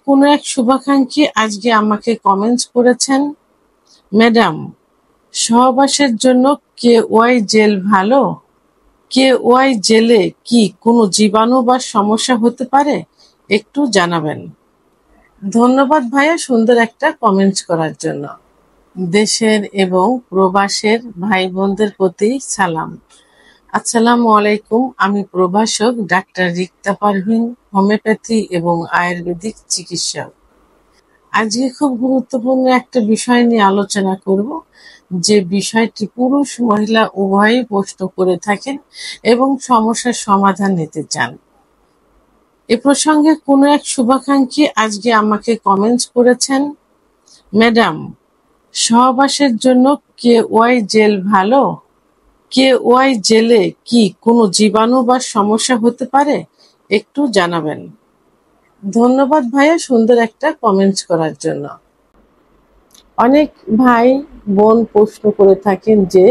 কোনো এক শুভাকাঙ্ক্ষী আজকে আমাকে কমেন্টস করেছেন, ম্যাডাম, সহবাসের জন্য KY জেল ভালো? KY জেলে কি কোনো জীবাণু বা সমস্যা হতে পারে? একটু জানাবেন। ধন্যবাদ ভাইয়া সুন্দর একটা কমেন্টস করার জন্য। দেশের এবং প্রবাসের ভাই বোনদের প্রতি সালাম। আসসালামু আলাইকুম। আমি প্রভাষক ডাক্তার রিক্তা পারভিন, হোমিওপ্যাথি এবং আয়ুর্বেদিক চিকিৎসক। আজকে খুব গুরুত্বপূর্ণ একটা বিষয় নিয়ে আলোচনা করব, যে বিষয়টি পুরুষ মহিলা উভয়ই প্রশ্ন করে থাকেন এবং সমস্যার সমাধান নিতে চান। এ প্রসঙ্গে কোনো এক শুভাকাঙ্ক্ষী আজকে আমাকে কমেন্টস করেছেন, ম্যাডাম, সহবাসের জন্য KY জেল ভালো? KY জেলে কি কোনো জীবাণু বা সমস্যা হতে পারে? একটু জানাবেন। ধন্যবাদ ভাইয়া সুন্দর একটা কমেন্টস করার জন্য। অনেক ভাই বোন প্রশ্ন করে থাকেন যে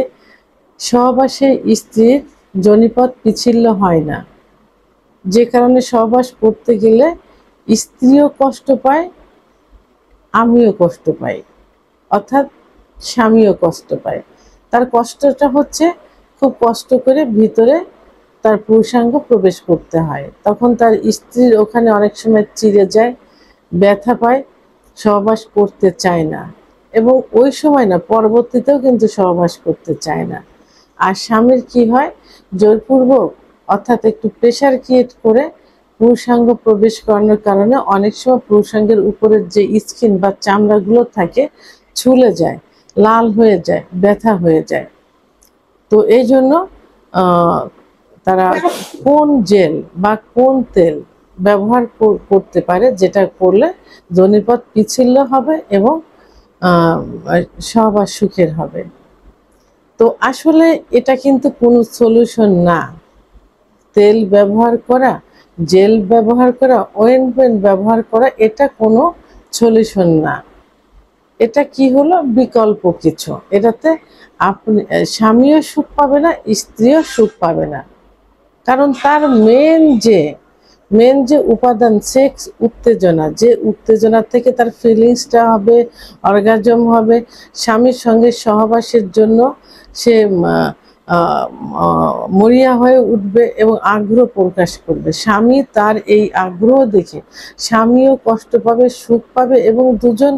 সহবাসে স্ত্রীর যোনিপথ পিচ্ছিল্য হয় না, যে কারণে সহবাস করতে গেলে স্ত্রীও কষ্ট পায়, আমিও কষ্ট পাই, অর্থাৎ স্বামীও কষ্ট পায়। তার কষ্টটা হচ্ছে খুব কষ্ট করে ভিতরে তার পুরুষাঙ্গ প্রবেশ করতে হয়, তখন তার স্ত্রীর ওখানে অনেক সময় চিড়ে যায়, ব্যথা পায়, সহবাস করতে চায় না, এবং ওই সময় না, পরবর্তীতেও কিন্তু সহবাস করতে চায় না। আর স্বামীর কি হয়, জোরপূর্বক অর্থাৎ একটু প্রেশার ক্রিয়েট করে পুরুষাঙ্গ প্রবেশ করানোর কারণে অনেক সময় পুরুষাঙ্গের উপরের যে স্কিন বা চামড়াগুলো থাকে ছুলে যায়, লাল হয়ে যায়, ব্যথা হয়ে যায়। তো এই জন্য তারা কোন জেল বা কোন তেল ব্যবহার করতে পারে, যেটা করলে যোনিপথ পিচ্ছিল্য হবে এবং সহবাস সুখের হবে। তো আসলে এটা কিন্তু কোনো সলিউশন না। তেল ব্যবহার করা, জেল ব্যবহার করা, অয়েন্টমেন্ট ব্যবহার করা, এটা কোনো সলিউশন না। এটা কি হলো, বিকল্প কিছু। এটাতে আপনি স্বামীও সুখ পাবে না, স্ত্রীও সুখ পাবে না। কারণ তার মেন যে উপাদান সেক্স উত্তেজনা, যে উত্তেজনা থেকে তার ফিলিংসটা হবে, অর্গাজম হবে, স্বামীর সঙ্গে সহবাসের জন্য সে মরিয়া হয়ে উঠবে এবং আগ্রহ প্রকাশ করবে। স্বামী তার এই আগ্রহ দেখে স্বামীও কষ্ট পাবে, সুখ পাবে, এবং দুজন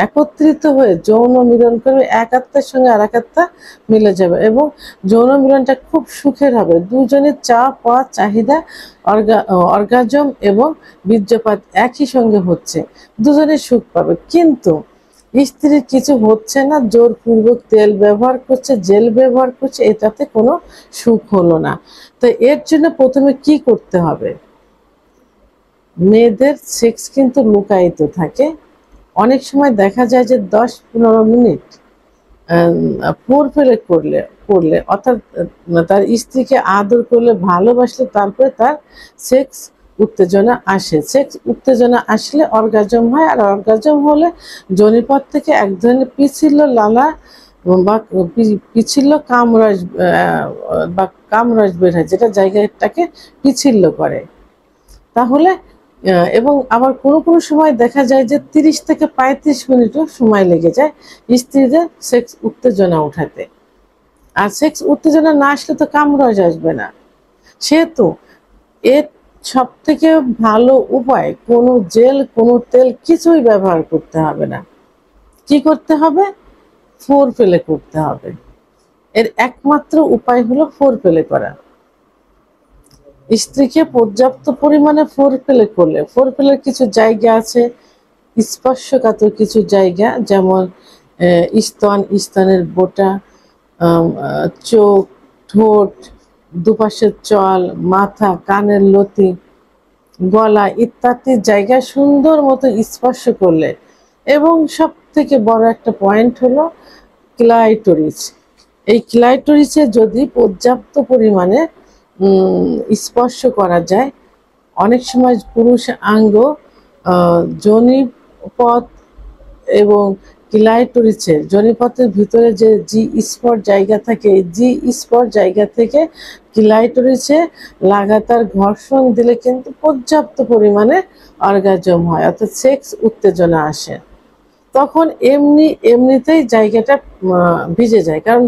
একত্রিত হয়ে যৌন মিলন করবে, এক আত্মার সঙ্গে আর এক আত্মা মিলে যাবে এবং যৌন মিলনটা খুব সুখের হবে। দুজনের পাওয়া চাহিদা, অর্গাজম এবং বীর্যপাত একই সঙ্গে হচ্ছে, দুজনে সুখ পাবে। কিন্তু স্ত্রীর কিছু হচ্ছে না, জোরপূর্বক তেল ব্যবহার করছে, জেল ব্যবহার করছে, এটাতে কোনো সুখ হলো না। তো এর জন্য প্রথমে কি করতে হবে, মেয়েদের সেক্স কিন্তু লুকায়িত থাকে। অনেক সময় দেখা যায় যে 10-15 মিনিট ফোরপ্লে করলে অর্থাৎ তার স্ত্রীকে আদর করলে, ভালোবাসলে, তারপরে তার সেক্স উত্তেজনা আসে। সেক্স উত্তেজনা আসলে অর্গাজম হয়, আর অর্গাজম হলে যোনিপথ থেকে এক ধরনের পিচ্ছিল্য লালা বা পিচ্ছিল্য কামরস বা কামরস বের হয়, যেটা জায়গাটাকে পিচ্ছিল্য করে। তাহলে এবং আবার কোনো সময় দেখা যায় যে 30 থেকে 35 মিনিটও সময় লেগে যায় স্ত্রীদের সেক্স উত্তেজনা উঠাতে। আর সেক্স উত্তেজনা না আসলে তো কামরস আসবে না। সেহেতু এর সব থেকে ভালো উপায়, কোনো জেল, কোনো তেল কিছুই ব্যবহার করতে হবে না। কি করতে হবে, ফোরপ্লে করতে হবে। এর একমাত্র উপায় হলো ফোরপ্লে করা। স্ত্রীকে পর্যাপ্ত পরিমাণে ফোরপ্লে করলে, ফোরপ্লের কিছু জায়গা আছে, স্পর্শকাতর কিছু জায়গা, যেমন স্তনের বোটা, চোখ, ঠোঁট, দুপাশের চল, মাথা, কানের লতি, গলা ইত্যাদি জায়গায় সুন্দর মতো স্পর্শ করলে, এবং সব থেকে বড় একটা পয়েন্ট হলো ক্লাইটোরিস। এই ক্লাইটোরিসে যদি পর্যাপ্ত পরিমাণে স্পর্শ করা যায়, অনেক সময় পুরুষ আঙ্গ, যোনি পথ এবং ক্লাইটোরিসের যোনিপথের ভিতরে যে জি স্পট জায়গা থাকে, এই জি স্পট জায়গা থেকে ক্লাইটোরিসে লাগাতার ঘর্ষণ দিলে কিন্তু পর্যাপ্ত পরিমাণে অর্গাজম হয়, অর্থাৎ সেক্স উত্তেজনা আসে। তখন এমনিতেই জায়গাটা ভিজে যায়, কারণ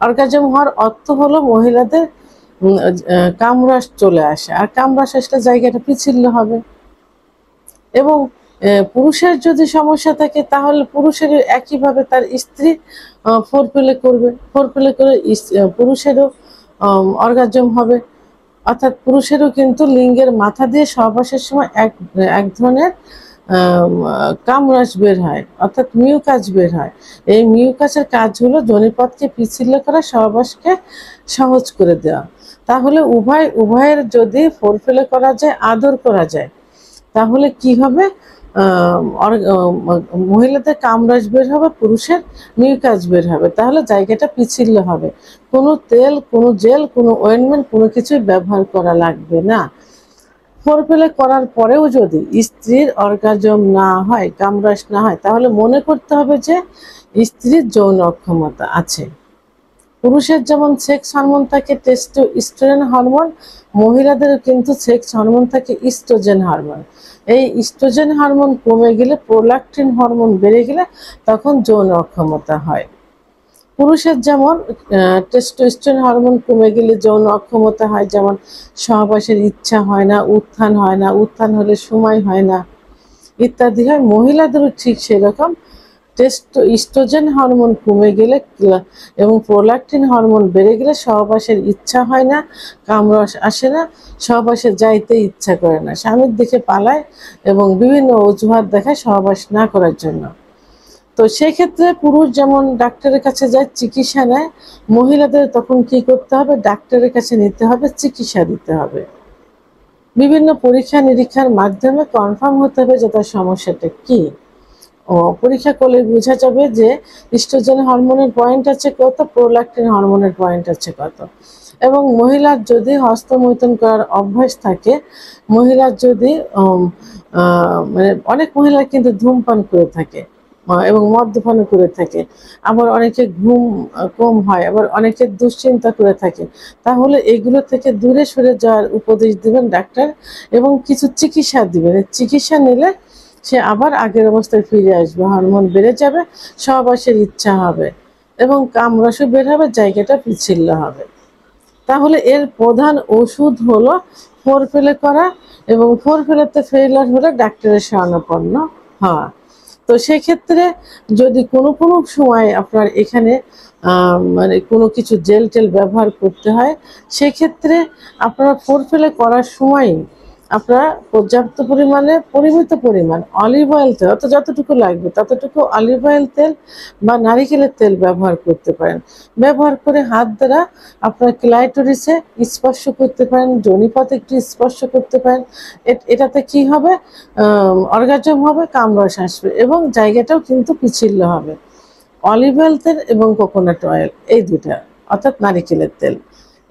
অর্গাজম হওয়ার অর্থ হলো মহিলাদের কামরাস চলে আসে, আর কামরাস আসলে জায়গাটা পিচ্ছিল হবে। এবং পুরুষের যদি সমস্যা থাকে তাহলে পুরুষের একইভাবে তার স্ত্রী ফোরপ্লে করবে, ফোরপ্লে করে পুরুষেরও অর্গাজম হবে। অর্থাৎ পুরুষেরও কিন্তু লিঙ্গের মাথা দিয়ে সহবাসের সময় এক ধরনের কামরাস বের হয়, অর্থাৎ মিউকাস বের হয়। এই মিউকাসের কাজ হলো যোনিপথকে পিচ্ছিল করা, সহবাসকে সহজ করে দেওয়া। তাহলে উভয়ের যদি ফোরপ্লে করা যায়, আদর করা যায়, তাহলে কি হবে, মহিলাদের কামরাস বের হবে, পুরুষের মিউকাস বের হবে, তাহলে জায়গাটা পিচ্ছিল হবে। কোনো তেল, কোনো জেল, কোনো অয়েনমেন্ট, কোনো কিছুই ব্যবহার করা লাগবে না। ফোরপ্লে করার পরেও যদি স্ত্রীর অর্গাজম না হয়, কামরাস না হয়, তাহলে মনে করতে হবে যে স্ত্রীর যৌন অক্ষমতা আছে। পুরুষের যেমন সেক্স হরমোন থাকে টেস্টোস্টেরন হরমোন, মহিলাদেরও কিন্তু সেক্স হরমোন থাকে ইস্ট্রোজেন হরমোন। এই ইস্ট্রোজেন হরমোন কমে গেলে, প্রোল্যাক্টিন হরমোন বেড়ে গেলে তখন যৌন অক্ষমতা হয়। পুরুষের যেমন টেস্টোস্টেরন হরমোন কমে গেলে যৌন অক্ষমতা হয়, যেমন সহবাসের ইচ্ছা হয় না, উত্থান হয় না, উত্থান হলে সময় হয় না ইত্যাদি হয়। মহিলাদেরও ঠিক সেরকম ইস্ট্রোজেন হরমোন কমে গেলে এবং প্রোল্যাক্টিন হরমোন বেড়ে গেলে সহবাসের ইচ্ছা হয় না, কামরস আসে না, সহবাসে যাইতে ইচ্ছা করে না, স্বামীর দিকে পালায় এবং বিভিন্ন অজুহাত দেখায় সহবাস না করার জন্য। তো সেক্ষেত্রে পুরুষ যেমন ডাক্তারের কাছে যায়, চিকিৎসা নেয়, মহিলাদের তখন কি করতে হবে, ডাক্তারের কাছে নিতে হবে, চিকিৎসা দিতে হবে। বিভিন্ন পরীক্ষা নিরীক্ষার মাধ্যমে কনফার্ম হতে হবে যে তার সমস্যাটা কি। পরীক্ষা করলে বোঝা যাবে যে ইস্ট্রোজেন হরমোনের পয়েন্ট আছে কত, প্রোল্যাক্টিন হরমোনের পয়েন্ট আছে কত। এবং মহিলার যদি হস্তমৈথুন করার অভ্যাস থাকে, মহিলার যদি মানে অনেক মহিলা কিন্তু ধূমপান করে থাকে এবং মদ্যপান করে থাকে, আবার অনেকে ঘুম কম হয়, আবার অনেকে দুশ্চিন্তা করে থাকে, তাহলে এগুলো থেকে দূরে সরে যাওয়ার উপদেশ দিবেন ডাক্তার এবং কিছু চিকিৎসা দিবেন। চিকিৎসা নিলে সে আবার আগের অবস্থায় ফিরে আসবে, হরমোন বেড়ে যাবে, সহবাসের ইচ্ছা হবে এবং কামরসও বের হবে, জায়গাটা পিচ্ছিল হবে। তাহলে এর প্রধান ওষুধ হলো ফোরপ্লে করা, এবং ফোরপ্লেতে ফেইলিওর হলে ডাক্তারের শরণাপন্ন হওয়া। তো সেক্ষেত্রে যদি কোনো সময় আপনার এখানে মানে কোনো কিছু জেল টেল ব্যবহার করতে হয়, সেক্ষেত্রে আপনারা ফোরপ্লে করার সময় আপনারা পর্যাপ্ত পরিমাণে, পরিমিত পরিমাণ অলিভ অয়েল তেল, অর্থাৎ যতটুকু লাগবে ততটুকু অলিভ অয়েল তেল বা নারিকেলের তেল ব্যবহার করতে পারেন। ব্যবহার করে হাত দ্বারা আপনার ক্লাইটোরিসে স্পর্শ করতে পারেন, যোনিপথে একটু স্পর্শ করতে পারেন। এটাতে কি হবে, অর্গাজম হবে, কামরস আসবে এবং জায়গাটাও কিন্তু পিচ্ছিল হবে। অলিভ অয়েল তেল এবং কোকোনাট অয়েল, এই দুটা, অর্থাৎ নারিকেলের তেল।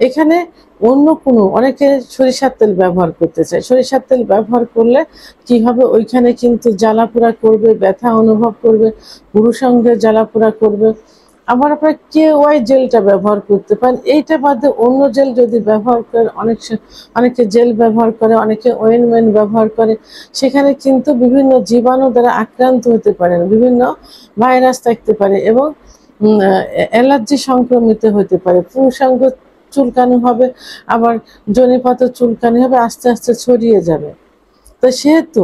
এখানে অন্য কোনো, অনেকে সরিষার তেল ব্যবহার করতে চায়, সরিষার তেল ব্যবহার করলে কি হবে, ওইখানে কিন্তু জ্বালাপোড়া করবে, ব্যথা অনুভব করবে, পুরুষাঙ্গে জ্বালাপোড়া করবে। আবার আপনারা KY জেলটা ব্যবহার করতে পারেন। এইটা বাদে অন্য জেল যদি ব্যবহার করেন, অনেকে জেল ব্যবহার করে, অনেকে অয়েনমেন্ট ব্যবহার করে, সেখানে কিন্তু বিভিন্ন জীবাণু দ্বারা আক্রান্ত হতে পারেন, বিভিন্ন ভাইরাস থাকতে পারে এবং অ্যালার্জি সংক্রমিত হতে পারে, পুরুষাঙ্গ চুলকানি হবে, আবার যোনিপথ চুলকানি হবে, আস্তে আস্তে ছড়িয়ে যাবে। তো সেহেতু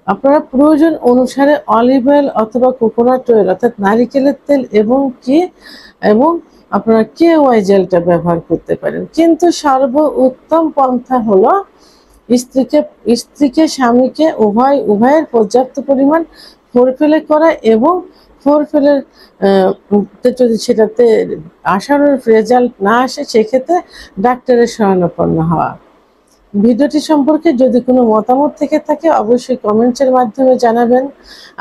আপনারা প্রয়োজন অনুসারে অলিভ অয়েল অথবা কোকোনাট অয়েল, অর্থাৎ নারিকেলের তেল এবং আপনারা KY জেলটা ব্যবহার করতে পারেন। কিন্তু সর্বোত্তম পন্থা হলো স্ত্রীকে স্বামীকে উভয়ের পর্যাপ্ত পরিমাণ ফোরপ্লে করা এবং ফোরপ্লের যদি সেটাতে আশানুরূপ রেজাল্ট না আসে, সেক্ষেত্রে ডাক্তারের শরণাপন্ন হওয়া। ভিডিওটি সম্পর্কে যদি কোনো মতামত থেকে থাকে অবশ্যই কমেন্টসের মাধ্যমে জানাবেন।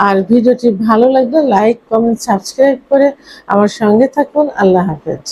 আর ভিডিওটি ভালো লাগলে লাইক, কমেন্ট, সাবস্ক্রাইব করে আমার সঙ্গে থাকুন। আল্লাহ হাফেজ।